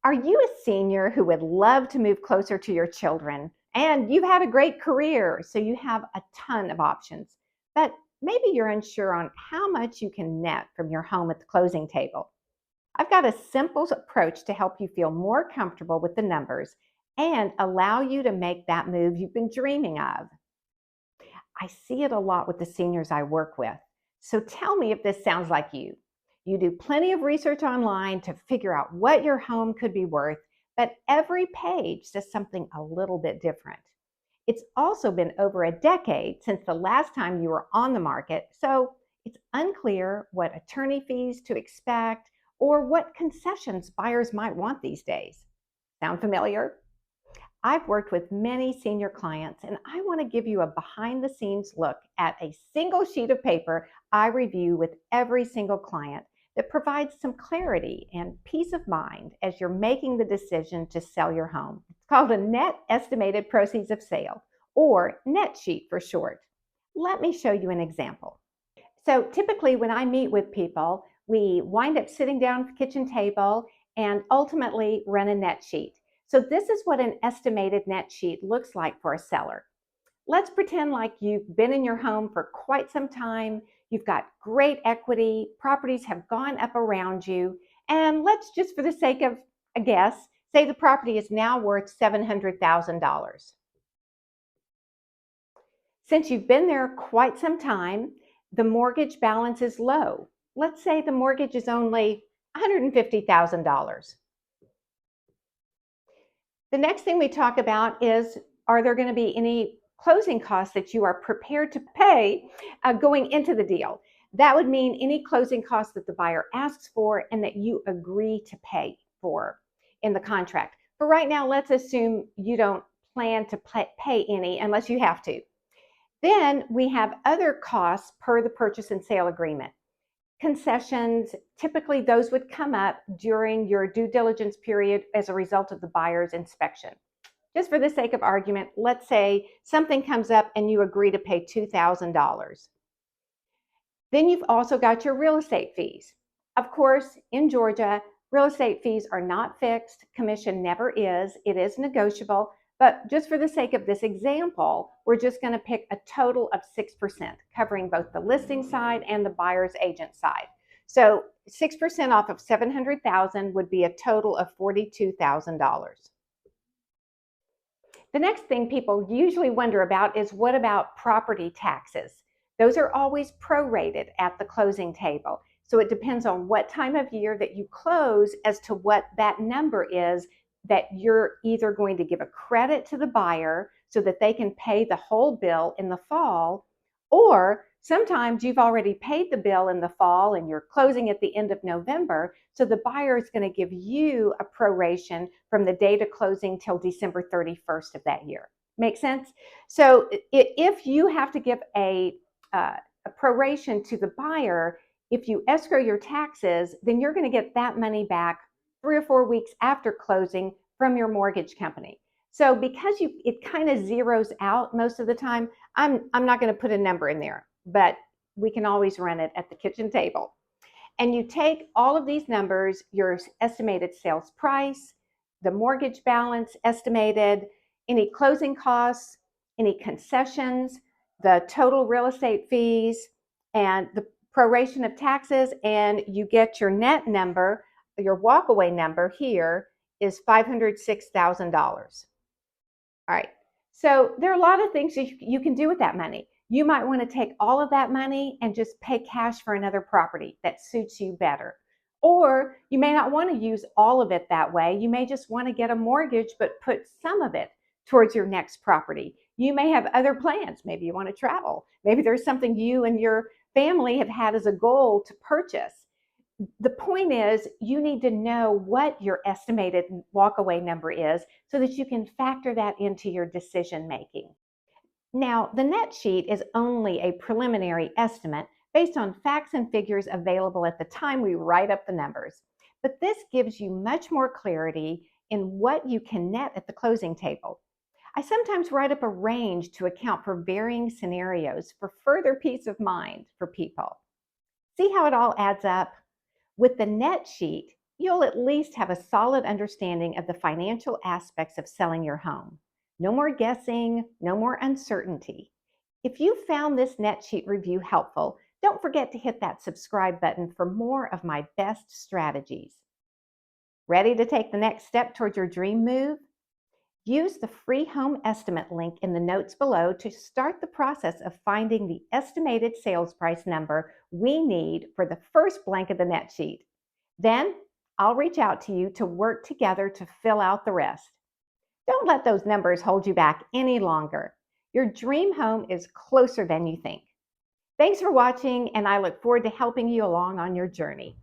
Are you a senior who would love to move closer to your children? And you've had a great career, so you have a ton of options. But maybe you're unsure on how much you can net from your home at the closing table. I've got a simple approach to help you feel more comfortable with the numbers and allow you to make that move you've been dreaming of. I see it a lot with the seniors I work with. So tell me if this sounds like you. You do plenty of research online to figure out what your home could be worth, but every page says something a little bit different. It's also been over a decade since the last time you were on the market, so it's unclear what attorney fees to expect or what concessions buyers might want these days. Sound familiar? I've worked with many senior clients, and I want to give you a behind the scenes look at a single sheet of paper I review with every single client that provides some clarity and peace of mind as you're making the decision to sell your home. It's called a net estimated proceeds of sale, or net sheet for short. Let me show you an example. So typically when I meet with people, we wind up sitting down at the kitchen table and ultimately run a net sheet. So this is what an estimated net sheet looks like for a seller. Let's pretend like you've been in your home for quite some time, you've got great equity, properties have gone up around you, and let's just for the sake of a guess, say the property is now worth $700,000. Since you've been there quite some time, the mortgage balance is low. Let's say the mortgage is only $150,000. The next thing we talk about is, are there going to be any closing costs that you are prepared to pay going into the deal? That would mean any closing costs that the buyer asks for and that you agree to pay for in the contract. But right now, let's assume you don't plan to pay any unless you have to. Then we have other costs per the purchase and sale agreement. Concessions, typically those would come up during your due diligence period as a result of the buyer's inspection. Just for the sake of argument, let's say something comes up and you agree to pay $2,000. Then you've also got your real estate fees. Of course, in Georgia, real estate fees are not fixed. Commission never is. It is negotiable. But just for the sake of this example, we're just going to pick a total of 6%, covering both the listing side and the buyer's agent side. So 6% off of $700,000 would be a total of $42,000. The next thing people usually wonder about is, what about property taxes? Those are always prorated at the closing table. So it depends on what time of year that you close as to what that number is that you're either going to give a credit to the buyer so that they can pay the whole bill in the fall, or sometimes you've already paid the bill in the fall and you're closing at the end of November, so the buyer is going to give you a proration from the date of closing till December 31st of that year. Make sense? So if you have to give a proration to the buyer, if you escrow your taxes, then you're going to get that money back 3 or 4 weeks after closing from your mortgage company. So because it kind of zeroes out most of the time, I'm not going to put a number in there, but we can always run it at the kitchen table. And you take all of these numbers, your estimated sales price, the mortgage balance estimated, any closing costs, any concessions, the total real estate fees, and the proration of taxes, and you get your net number. Your walkaway number here is $506,000. All right, so there are a lot of things you can do with that money. You might want to take all of that money and just pay cash for another property that suits you better. Or you may not want to use all of it that way. You may just want to get a mortgage, but put some of it towards your next property. You may have other plans. Maybe you want to travel. Maybe there's something you and your family have had as a goal to purchase. The point is, you need to know what your estimated walkaway number is so that you can factor that into your decision making. Now, the net sheet is only a preliminary estimate based on facts and figures available at the time we write up the numbers. But this gives you much more clarity in what you can net at the closing table. I sometimes write up a range to account for varying scenarios for further peace of mind for people. See how it all adds up? With the net sheet, you'll at least have a solid understanding of the financial aspects of selling your home. No more guessing, no more uncertainty. If you found this net sheet review helpful, don't forget to hit that subscribe button for more of my best strategies. Ready to take the next step towards your dream move? Use the free home estimate link in the notes below to start the process of finding the estimated sales price number we need for the first blank of the net sheet. Then I'll reach out to you to work together to fill out the rest. Don't let those numbers hold you back any longer. Your dream home is closer than you think. Thanks for watching, and I look forward to helping you along on your journey.